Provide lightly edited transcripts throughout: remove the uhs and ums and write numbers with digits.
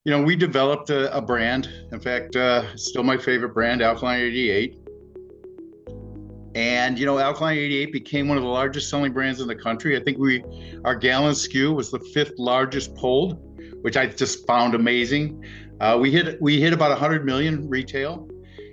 We developed a brand. In fact, it's still my favorite brand, Alkaline 88. And Alkaline 88 became one of the largest selling brands in the country. I think our gallon SKU was the fifth largest pulled, which I just found amazing. We hit about 100 million retail,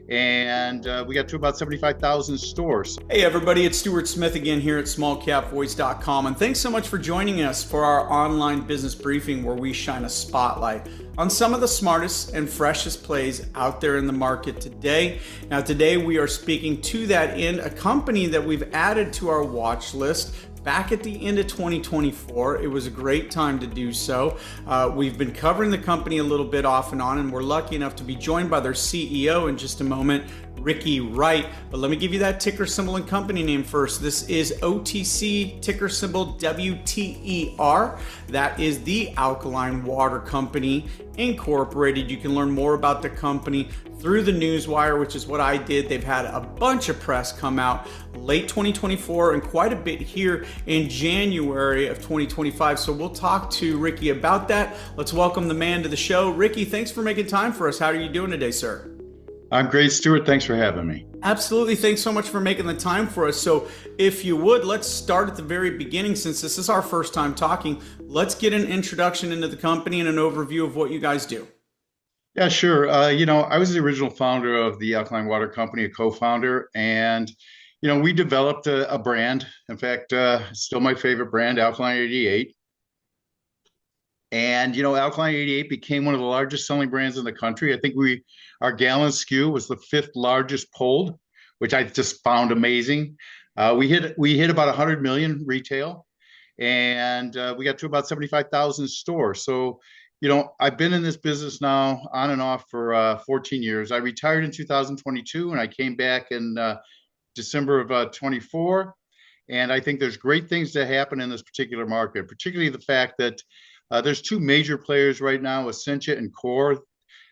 and we got to about 75,000 stores. Hey everybody, it's Stuart Smith again here at SmallCapVoice.com, and thanks so much for joining us for our online business briefing where we shine a spotlight on some of the smartest and freshest plays out there in the market today. Now today we are speaking to that end, a company that we've added to our watch list back at the end of 2024. It was a great time to do so. We've been covering the company a little bit off and on, and we're lucky enough to be joined by their CEO in just a moment, Ricky Wright. But let me give you that ticker symbol and company name first. This is OTC, ticker symbol WTER. That is the Alkaline Water Company Incorporated. You can learn more about the company through the newswire, which is what I did. They've had a bunch of press come out late 2024 and quite a bit here in January of 2025. So we'll talk to Ricky about that. Let's welcome the man to the show. Ricky, thanks for making time for us. How are you doing today, sir? I'm great, Stuart. Thanks for having me. Absolutely. Thanks so much for making the time for us. So if you would, let's start at the very beginning. Since this is our first time talking, let's get an introduction into the company and an overview of what you guys do. Yeah, sure. I was the original founder of the Alkaline Water Company, a co-founder, and we developed a brand. In fact, it's still my favorite brand, Alkaline 88. And Alkaline 88 became one of the largest selling brands in the country. I think our gallon SKU was the fifth largest pulled, which I just found amazing. We hit about 100 million retail, and we got to about 75,000 stores. So I've been in this business now on and off for 14 years. I retired in 2022, and I came back in December of 24. And I think there's great things that happen in this particular market, particularly the fact that there's two major players right now, Essentia and Core,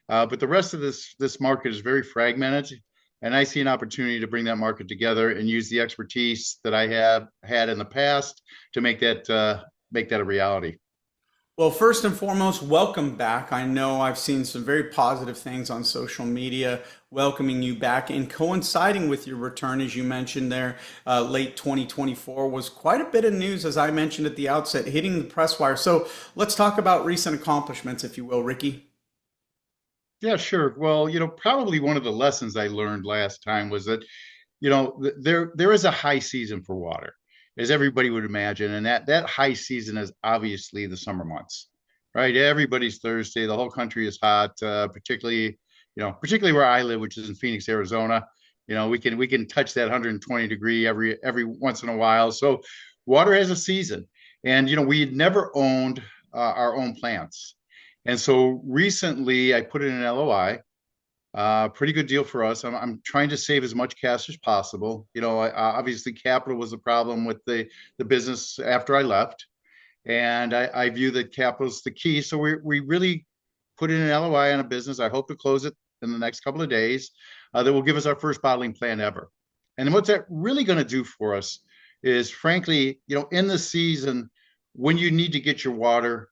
but the rest of this market is very fragmented, and I see an opportunity to bring that market together and use the expertise that I have had in the past to make that a reality. Well, first and foremost, welcome back. I know I've seen some very positive things on social media welcoming you back, and coinciding with your return, as you mentioned there, late 2024 was quite a bit of news, as I mentioned at the outset, hitting the press wire. So let's talk about recent accomplishments, if you will, Ricky. Yeah, sure. Well, probably one of the lessons I learned last time was that, there is a high season for water, as everybody would imagine, and that high season is obviously the summer months, right? Everybody's thirsty. The whole country is hot, particularly where I live, which is in Phoenix, Arizona. We can touch that 120 degree every once in a while. So water has a season, and we had never owned our own plants. And so recently I put in an LOI, pretty good deal for us. I'm trying to save as much cash as possible. Obviously capital was a problem with the business after I left. And I view that capital is the key. So we really put in an LOI on a business. I hope to close it in the next couple of days. That will give us our first bottling plant ever. And what's that really going to do for us is, frankly, in the season, when you need to get your water,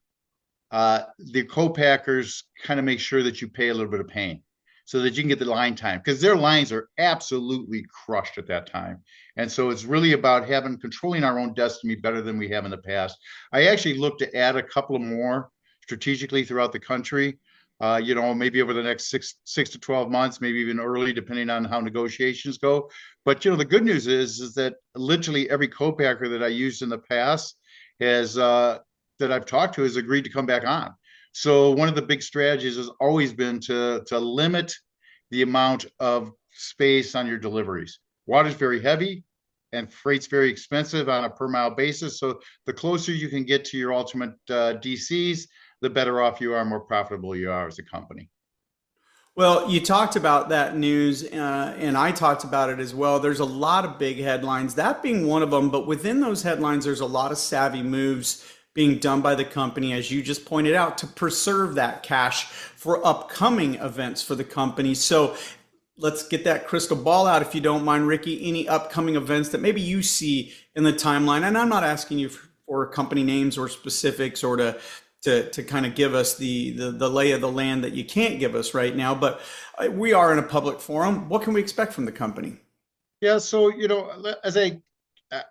the co-packers kind of make sure that you pay a little bit of pain so that you can get the line time, because their lines are absolutely crushed at that time. And so it's really about controlling our own destiny better than we have in the past. I actually look to add a couple of more strategically throughout the country, maybe over the next six to 12 months, maybe even early, depending on how negotiations go. But, the good news is that literally every co-packer that I used in the past that I've talked to has agreed to come back on. So one of the big strategies has always been to limit the amount of space on your deliveries. Water's very heavy and freight's very expensive on a per mile basis. So the closer you can get to your ultimate DCs, the better off you are, more profitable you are as a company. Well, you talked about that news, and I talked about it as well. There's a lot of big headlines, that being one of them. But within those headlines, there's a lot of savvy moves being done by the company, as you just pointed out, to preserve that cash for upcoming events for the company. So let's get that crystal ball out, if you don't mind, Ricky. Any upcoming events that maybe you see in the timeline? And I'm not asking you for company names or specifics or to to kind of give us the lay of the land that you can't give us right now. But we are in a public forum. What can we expect from the company? Yeah, so as I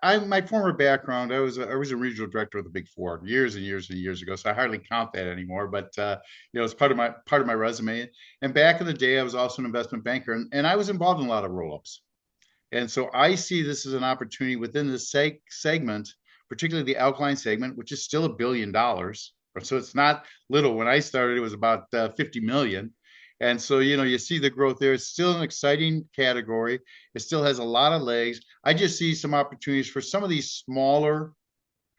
my former background, I was a regional director of the Big Four years and years and years ago, so I hardly count that anymore. But it's part of my resume. And back in the day, I was also an investment banker, and I was involved in a lot of roll-ups. And so I see this as an opportunity within this segment, particularly the alkaline segment, which is still $1 billion. So it's not little. When I started, it was about 50 million. And so, you see the growth there. It's still an exciting category. It still has a lot of legs. I just see some opportunities for some of these smaller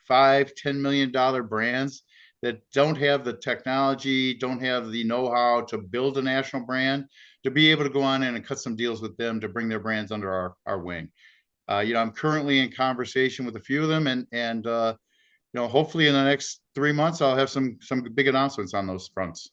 $5, $10 million brands that don't have the technology, don't have the know-how to build a national brand, to be able to go on in and cut some deals with them to bring their brands under our wing. I'm currently in conversation with a few of them, and hopefully in the next 3 months, I'll have some big announcements on those fronts.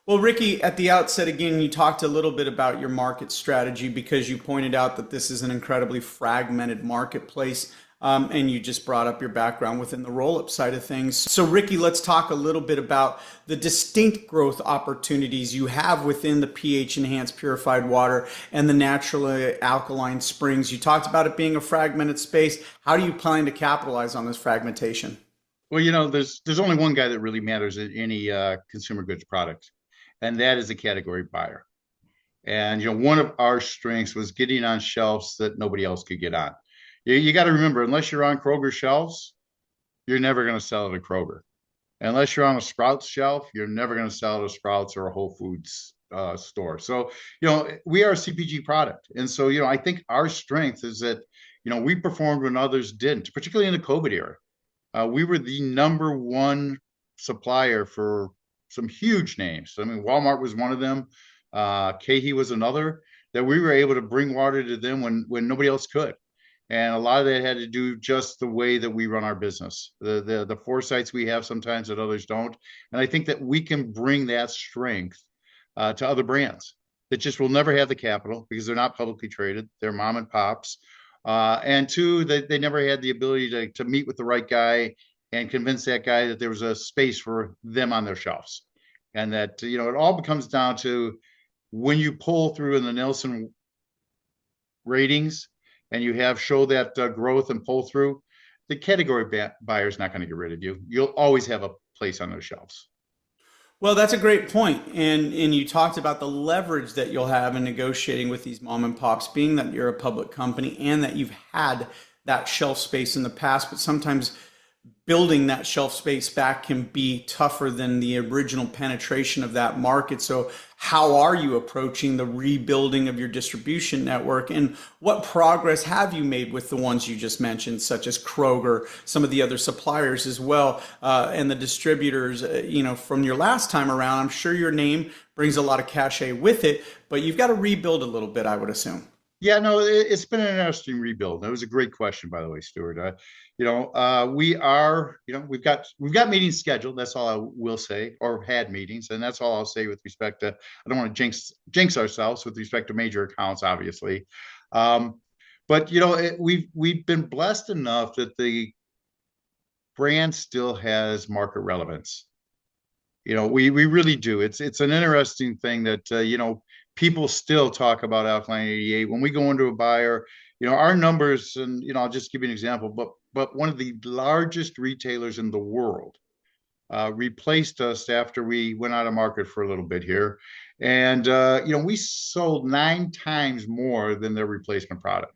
Well, Ricky, at the outset, again, you talked a little bit about your market strategy because you pointed out that this is an incredibly fragmented marketplace. And you just brought up your background within the roll-up side of things. So, Ricky, let's talk a little bit about the distinct growth opportunities you have within the pH-enhanced purified water and the naturally alkaline springs. You talked about it being a fragmented space. How do you plan to capitalize on this fragmentation? Well, there's only one guy that really matters in any consumer goods product, and that is the category buyer. And one of our strengths was getting on shelves that nobody else could get on. You got to remember, unless you're on Kroger shelves, you're never going to sell it at Kroger. Unless you're on a Sprouts shelf, you're never going to sell it at Sprouts or a Whole Foods store. So, we are a CPG product. And so, I think our strength is that, we performed when others didn't, particularly in the COVID era. We were the number one supplier for some huge names. I mean, Walmart was one of them. KeHE was another, that we were able to bring water to them when nobody else could. And a lot of that had to do just the way that we run our business, the foresights we have sometimes that others don't. And I think that we can bring that strength to other brands that just will never have the capital because they're not publicly traded. They're mom and pops. And two, they never had the ability to meet with the right guy and convince that guy that there was a space for them on their shelves. And that, it all comes down to when you pull through in the Nielsen ratings and you show that growth and pull through, the category buyer is not going to get rid of you. You'll always have a place on those shelves. Well, that's a great point. And you talked about the leverage that you'll have in negotiating with these mom and pops, being that you're a public company and that you've had that shelf space in the past, but sometimes building that shelf space back can be tougher than the original penetration of that market. So how are you approaching the rebuilding of your distribution network, and what progress have you made with the ones you just mentioned, such as Kroger, some of the other suppliers as well, and the distributors? From your last time around, I'm sure your name brings a lot of cachet with it, but you've got to rebuild a little bit, I would assume. Yeah, no, it's been an interesting rebuild. That was a great question, by the way, Stuart. We are, we've got meetings scheduled. That's all I will say, or had meetings, and that's all I'll say with respect to. I don't want to jinx ourselves with respect to major accounts, obviously. But we've been blessed enough that the brand still has market relevance. We really do. It's an interesting thing that people still talk about Alkaline 88. When we go into a buyer, our numbers, and I'll just give you an example, but one of the largest retailers in the world replaced us after we went out of market for a little bit here. And we sold 9 times more than their replacement product.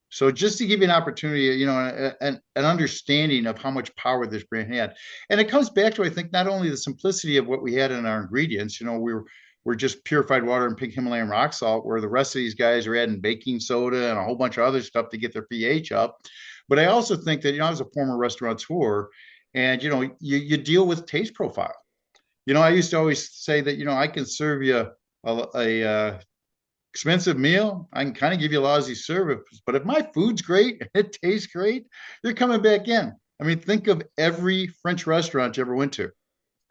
So just to give you an opportunity, an understanding of how much power this brand had. And it comes back to, I think, not only the simplicity of what we had in our ingredients, we're just purified water and pink Himalayan rock salt, where the rest of these guys are adding baking soda and a whole bunch of other stuff to get their pH up. But I also think that, I was a former restaurateur, and, you deal with taste profile. I used to always say that, I can serve you a expensive meal. I can kind of give you a lousy service, but if my food's great, it tastes great, you're coming back in. I mean, think of every French restaurant you ever went to,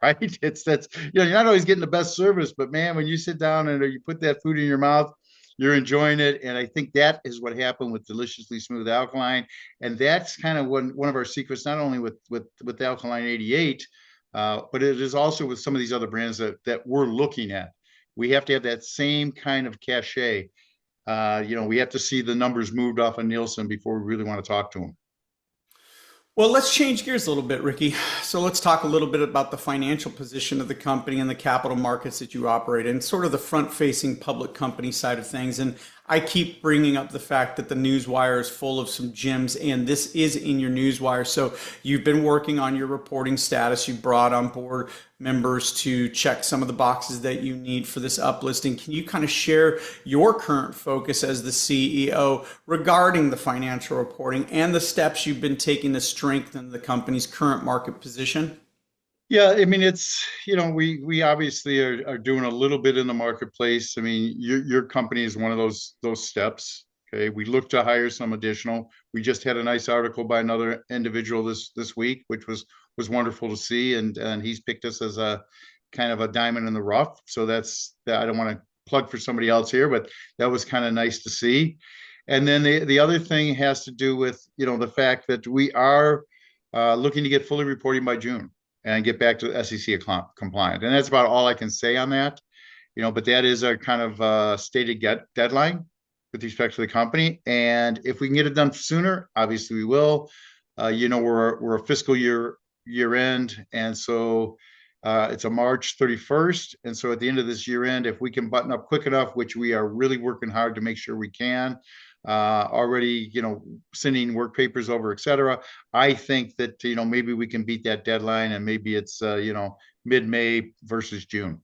right? That's you're not always getting the best service, but man, when you sit down and you put that food in your mouth, you're enjoying it. And I think that is what happened with Deliciously Smooth Alkaline. And that's kind of one of our secrets, not only with Alkaline 88, but it is also with some of these other brands that we're looking at. We have to have that same kind of cachet. We have to see the numbers moved off of Nielsen before we really want to talk to them. Well, let's change gears a little bit, Ricky. So let's talk a little bit about the financial position of the company and the capital markets that you operate in, sort of the front-facing public company side of things. And I keep bringing up the fact that the newswire is full of some gems, and this is in your newswire. So you've been working on your reporting status. You brought on board members to check some of the boxes that you need for this uplisting. Can you kind of share your current focus as the CEO regarding the financial reporting and the steps you've been taking to strengthen the company's current market position? Yeah, I mean, we obviously are doing a little bit in the marketplace. I mean, your company is one of those steps. Okay, we look to hire some additional. We just had a nice article by another individual this week, which was wonderful to see, and he's picked us as a kind of a diamond in the rough. So that's that. I don't want to plug for somebody else here, but that was kind of nice to see. And then the other thing has to do with the fact that we are looking to get fully reporting by June and get back to SEC compliant. And that's about all I can say on that. But that is our kind of stated deadline with respect to the company. And if we can get it done sooner, obviously we will. We're a fiscal year end, and so it's a March 31st. And so at the end of this year end, if we can button up quick enough, which we are really working hard to make sure we can, already, sending work papers over, et cetera. I think that, maybe we can beat that deadline, and maybe it's, mid-May versus June.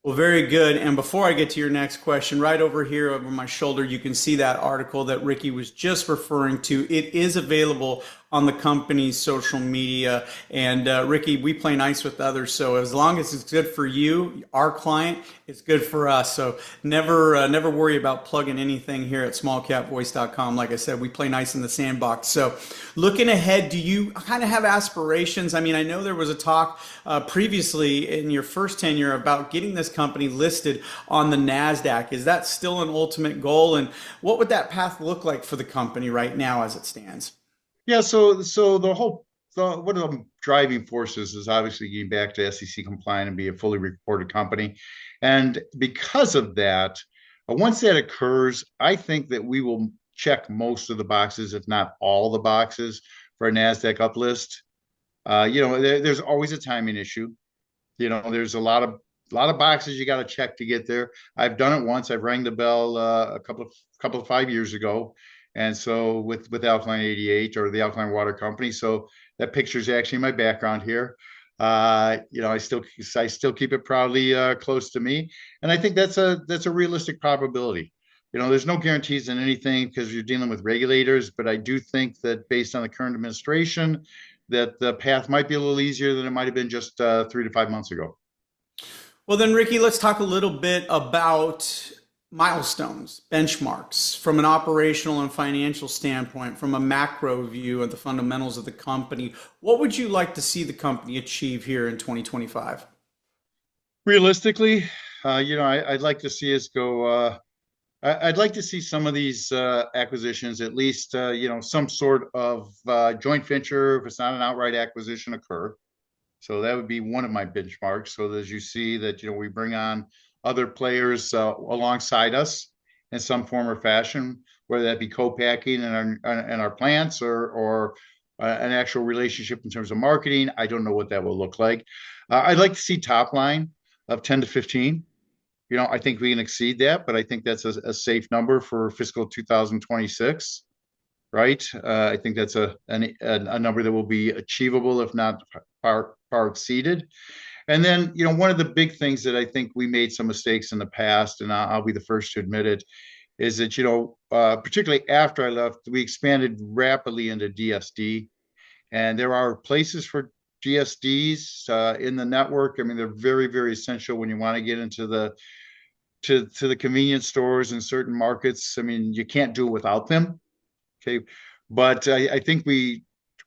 Well, very good. And before I get to your next question, right over here over my shoulder, you can see that article that Ricky was just referring to. It is available on the company's social media. And Ricky, we play nice with others. So as long as it's good for you, our client, it's good for us. So never worry about plugging anything here at smallcapvoice.com. Like I said, we play nice in the sandbox. So looking ahead, do you kind of have aspirations? I mean, I know there was a talk previously in your first tenure about getting this company listed on the NASDAQ. Is that still an ultimate goal? And what would that path look like for the company right now as it stands? Yeah, so one of the driving forces is obviously getting back to SEC compliant and be a fully reported company. And because of that, once that occurs, I think that we will check most of the boxes, if not all the boxes, for a NASDAQ uplist. There's always a timing issue. There's a lot of boxes you got to check to get there. I've done it once. I've rang the bell a couple of 5 years ago, and so with Alkaline 88 or the Alkaline Water Company. So that picture is actually my background here. I still keep it proudly close to me, and I think that's a realistic probability. There's no guarantees in anything because you're dealing with regulators, but I do think that based on the current administration, that the path might be a little easier than it might have been just 3 to 5 months ago. Well, then, Ricky, let's talk a little bit about milestones, benchmarks from an operational and financial standpoint, from a macro view of the fundamentals of the company. What would you like to see the company achieve here in 2025? Realistically, I'd like to see us go. I'd like to see some of these acquisitions, at least, some sort of joint venture, if it's not an outright acquisition, occur. So that would be one of my benchmarks. So as you see that, we bring on other players alongside us in some form or fashion, whether that be co-packing in our plants or an actual relationship in terms of marketing. I don't know what that will look like. I'd like to see top line of 10 to 15. I think we can exceed that, but I think that's a safe number for fiscal 2026. Right. I think that's a number that will be achievable, if not far exceeded. And then, one of the big things that I think we made some mistakes in the past, and I'll be the first to admit it, is that, particularly after I left, we expanded rapidly into DSD. And there are places for GSDs in the network. I mean, they're very, very essential when you want to get into to the convenience stores in certain markets. I mean, you can't do it without them. Okay. But I think we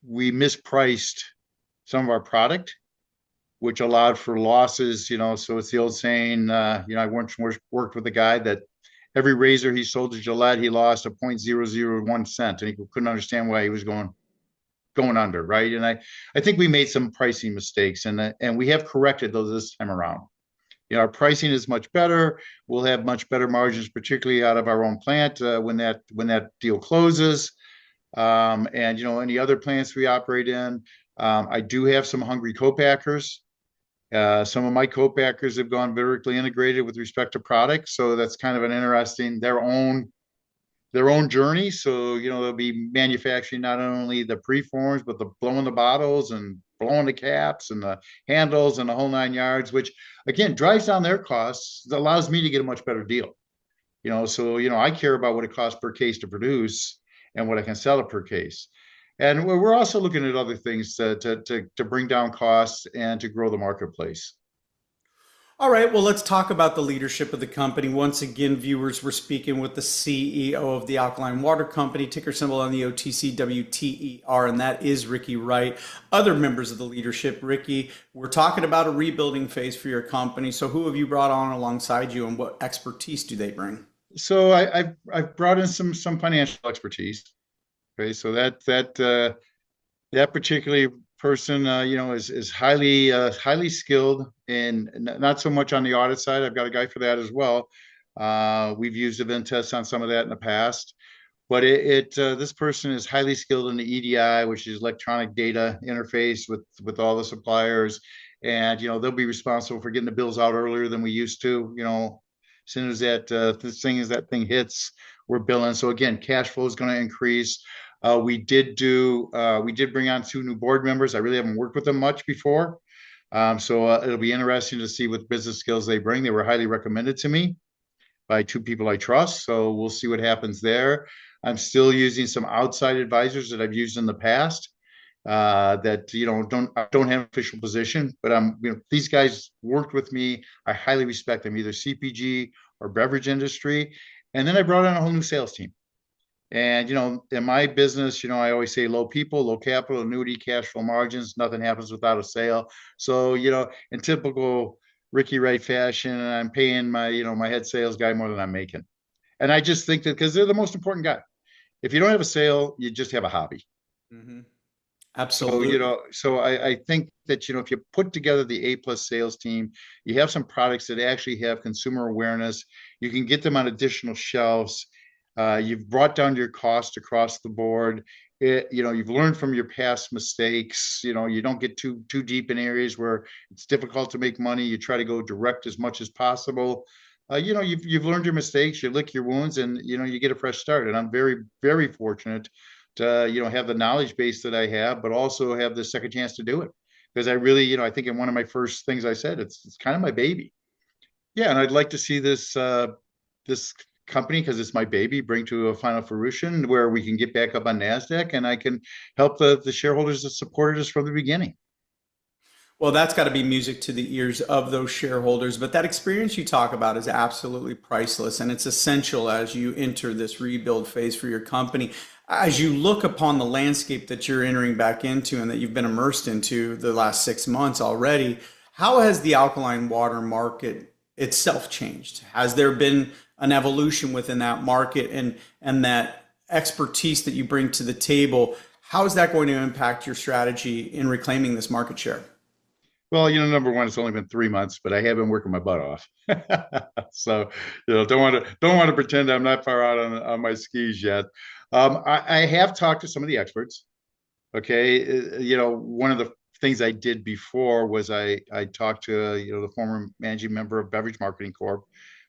mispriced some of our product, which allowed for losses, so it's the old saying, I once worked with a guy that every razor he sold to Gillette, he lost a 0.001 cent, and he couldn't understand why he was going going under, right? And I think we made some pricing mistakes, and we have corrected those this time around. Our pricing is much better. We'll have much better margins, particularly out of our own plant when that deal closes. And any other plants we operate in. I do have some hungry co-packers. Some of my co-packers have gone vertically integrated with respect to products, so that's kind of an interesting their own journey. So they'll be manufacturing not only the preforms, but the blowing the bottles and blowing the caps and the handles and the whole 9 yards, which again drives down their costs. It allows me to get a much better deal. So I care about what it costs per case to produce and what I can sell it per case. And we're also looking at other things to bring down costs and to grow the marketplace. All right, well, let's talk about the leadership of the company. Once again, viewers, we're speaking with the CEO of the Alkaline Water Company, ticker symbol on the OTC WTER, and that is Ricky Wright. Other members of the leadership, Ricky, we're talking about a rebuilding phase for your company. So who have you brought on alongside you, and what expertise do they bring? So I've brought in some financial expertise. Okay, so that particular person, is highly skilled, and not so much on the audit side. I've got a guy for that as well. We've used event tests on some of that in the past, but this person is highly skilled in the EDI, which is electronic data interface with all the suppliers, and they'll be responsible for getting the bills out earlier than we used to. As soon as that thing hits, we're billing. So again, cash flow is going to increase. We did bring on 2 new board members. I really haven't worked with them much before. So it'll be interesting to see what business skills they bring. They were highly recommended to me by 2 people I trust. So we'll see what happens there. I'm still using some outside advisors that I've used in the past, that don't have an official position, but these guys worked with me. I highly respect them, either CPG or beverage industry. And then I brought in a whole new sales team. And in my business, I always say low people, low capital, annuity, cash flow margins. Nothing happens without a sale. So in typical Ricky Wright fashion, I'm paying my head sales guy more than I'm making. And I just think that because they're the most important guy. If you don't have a sale, you just have a hobby. Mm-hmm. So, Absolutely. I think that, if you put together the A+ sales team, you have some products that actually have consumer awareness, you can get them on additional shelves. You've brought down your cost across the board. You've learned from your past mistakes. You don't get too deep in areas where it's difficult to make money. You try to go direct as much as possible. You've learned your mistakes, you lick your wounds, and you get a fresh start. And I'm very, very fortunate to have the knowledge base that I have, but also have the second chance to do it. Because I really, I think in one of my first things I said, it's kind of my baby. Yeah, and I'd like to see this company, because it's my baby, bring to a final fruition where we can get back up on NASDAQ, and I can help the shareholders that supported us from the beginning. Well, that's got to be music to the ears of those shareholders. But that experience you talk about is absolutely priceless, and it's essential as you enter this rebuild phase for your company. As you look upon the landscape that you're entering back into and that you've been immersed into the last 6 months already, how has the alkaline water market itself changed? Has there been an evolution within that market, and that expertise that you bring to the table? How is that going to impact your strategy in reclaiming this market share? Well, number one, it's only been 3 months, but I have been working my butt off. So, don't want to pretend I'm not far out on my skis yet. I have talked to some of the experts. Okay, one of the things I did before was I talked to the former managing member of Beverage Marketing Corp,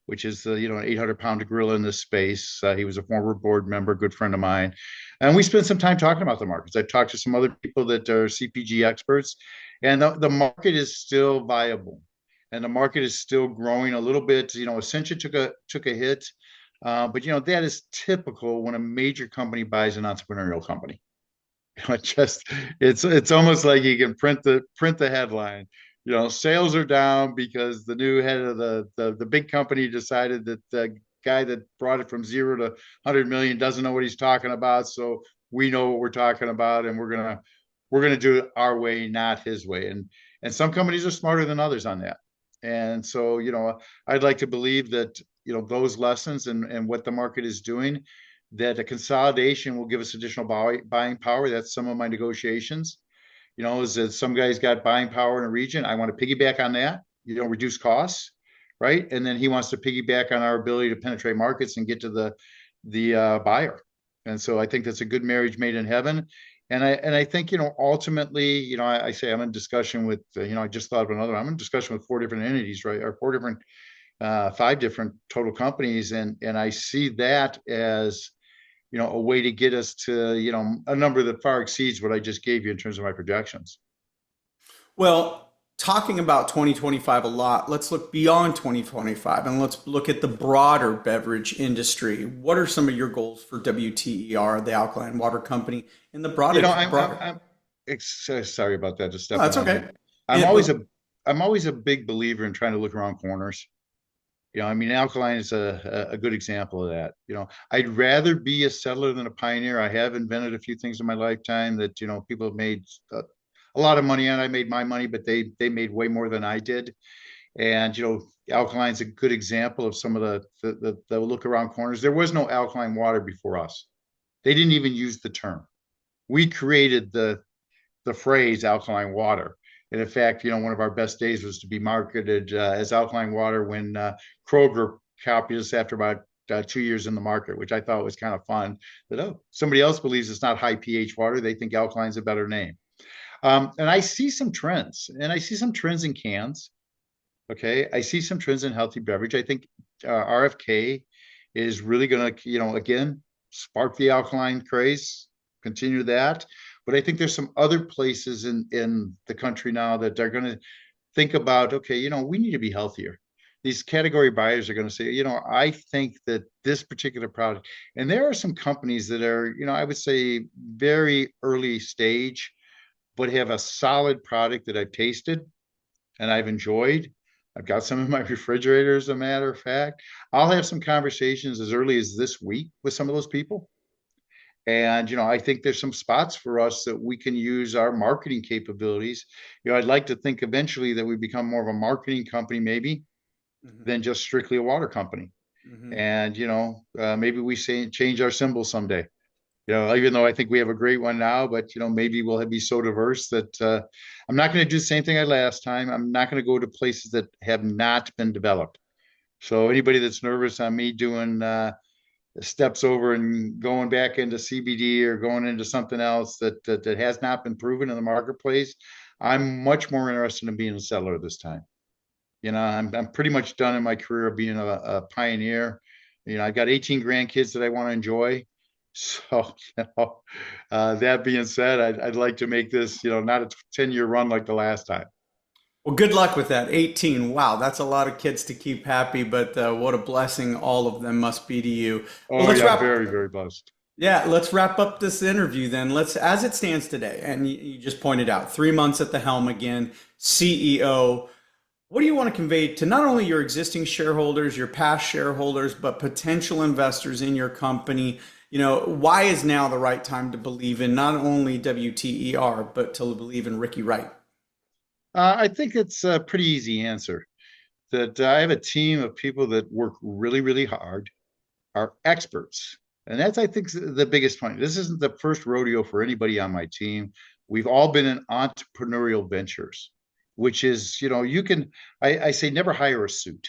which is an 800-pound gorilla in this space. He was a former board member, good friend of mine, and we spent some time talking about the markets. I've talked to some other people that are CPG experts, and the market is still viable, and the market is still growing a little bit. Essentia took a hit, but that is typical when a major company buys an entrepreneurial company. It's almost like you can print the headline. Sales are down because the new head of the big company decided that the guy that brought it from 0 to 100 million doesn't know what he's talking about. So we know what we're talking about, and we're gonna do it our way, not his way. And some companies are smarter than others on that. And so I'd like to believe that those lessons and what the market is doing that a consolidation will give us additional buying power. That's some of my negotiations. Is that some guys got buying power in a region. I want to piggyback on that, reduce costs, right? And then he wants to piggyback on our ability to penetrate markets and get to the buyer. And so I think that's a good marriage made in heaven. And I think, ultimately, I say I'm in discussion with, I just thought of another. I'm in discussion with four different entities, right? Or five different total companies, and I see that as a way to get us to a number that far exceeds what I just gave you in terms of my projections. Well, talking about 2025 a lot, let's look beyond 2025 and let's look at the broader beverage industry. What are some of your goals for WTER, the Alkaline Water Company, in the You broader know, I'm broader? I'm, I'm sorry about that. Just Oh, stepping that's on you. okay. I'm And, always but a I'm always a big believer in trying to look around corners. I mean, Alkaline is a good example of that. I'd rather be a settler than a pioneer. I have invented a few things in my lifetime that people have made a lot of money on. I made my money, but they made way more than I did. And Alkaline's a good example of some of the look around corners. There was no alkaline water before us. They didn't even use the term. We created the phrase alkaline water. And in fact, one of our best days was to be marketed as alkaline water when Kroger copied us after about 2 years in the market, which I thought was kind of fun. That somebody else believes it's not high pH water. They think alkaline's a better name. And I see some trends, and I see some trends in cans. Okay, I see some trends in healthy beverage. I think RFK is really going to, again, spark the alkaline craze, continue that. But I think there's some other places in the country now that they're going to think about, okay, we need to be healthier. These category buyers are going to say, I think that this particular product, and there are some companies that are, I would say very early stage, but have a solid product that I've tasted and I've enjoyed. I've got some in my refrigerator, as a matter of fact. I'll have some conversations as early as this week with some of those people. And, I think there's some spots for us that we can use our marketing capabilities. I'd like to think eventually that we become more of a marketing company, maybe, Mhm, than just strictly a water company. mhm. And, maybe we say change our symbol someday. Even though I think we have a great one now, but maybe we'll be so diverse that I'm not going to do the same thing I last time. I'm not going to go to places that have not been developed. So anybody that's nervous on me doing steps over and going back into CBD or going into something else that has not been proven in the marketplace, I'm much more interested in being a seller this time. I'm pretty much done in my career of being a pioneer. I've got 18 grandkids that I want to enjoy. So, that being said, I'd like to make this, not a 10-year run like the last time. Well, good luck with that. 18. Wow, that's a lot of kids to keep happy, but what a blessing all of them must be to you. Well, Oh yeah, very, very blessed. let's wrap up this interview then. Let's, as it stands today, and you just pointed out, 3 months at the helm again, CEO. What do you want to convey to not only your existing shareholders, your past shareholders, but potential investors in your company? Why is now the right time to believe in not only WTER, but to believe in Ricky Wright? I think it's a pretty easy answer. That I have a team of people that work really, really hard, are experts. And that's, I think, the biggest point. This isn't the first rodeo for anybody on my team. We've all been in entrepreneurial ventures, which is, I say never hire a suit,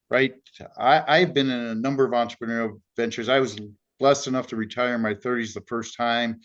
right? I've been in a number of entrepreneurial ventures. I was blessed enough to retire in my 30s the first time,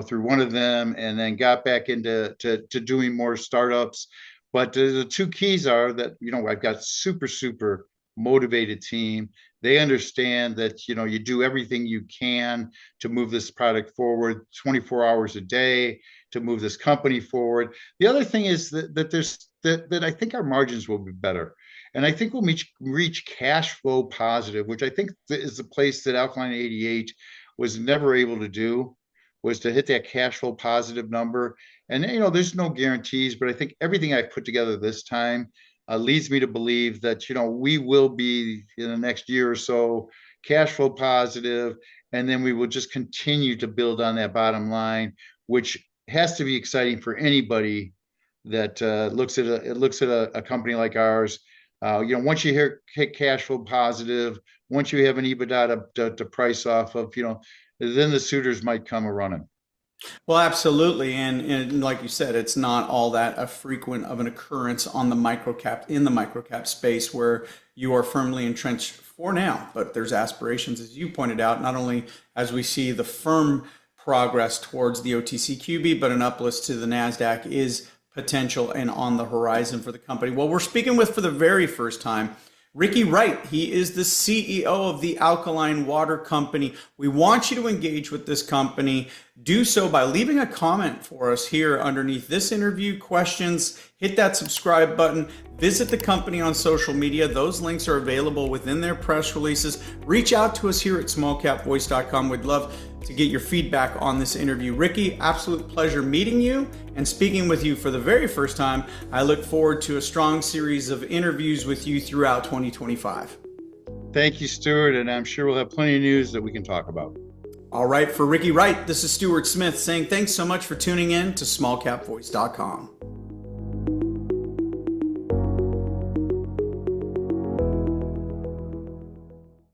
through one of them, and then got back into to doing more startups. But the two keys are that, I've got super, super motivated team. They understand that, you do everything you can to move this product forward 24 hours a day, to move this company forward. The other thing is that I think our margins will be better. And I think we'll reach cash flow positive, which I think is the place that Alkaline 88 was never able to do, was to hit that cash flow positive number. And, there's no guarantees, but I think everything I've put together this time leads me to believe that, we will be in the next year or so cash flow positive, and then we will just continue to build on that bottom line, which has to be exciting for anybody that looks at a company like ours Once you hit cash flow positive, once you have an EBITDA to price off of, then the suitors might come a running. Well, absolutely, and like you said, it's not all that a frequent of an occurrence on the microcap in the microcap space where you are firmly entrenched for now. But there's aspirations, as you pointed out, not only as we see the firm progress towards the OTC QB, but an uplist to the Nasdaq is potential and on the horizon for the company. Well, we're speaking with for the very first time Ricky Wright. He is the CEO of the Alkaline Water Company. We want you to engage with this company. Do so by leaving a comment for us here underneath this interview. Questions, hit that subscribe button. Visit the company on social media. Those links are available within their press releases. Reach out to us here at smallcapvoice.com. We'd love to get your feedback on this interview. Ricky, absolute pleasure meeting you and speaking with you for the very first time. I look forward to a strong series of interviews with you throughout 2025. Thank you, Stuart, and I'm sure we'll have plenty of news that we can talk about. All right, for Ricky Wright, this is Stuart Smith saying thanks so much for tuning in to smallcapvoice.com.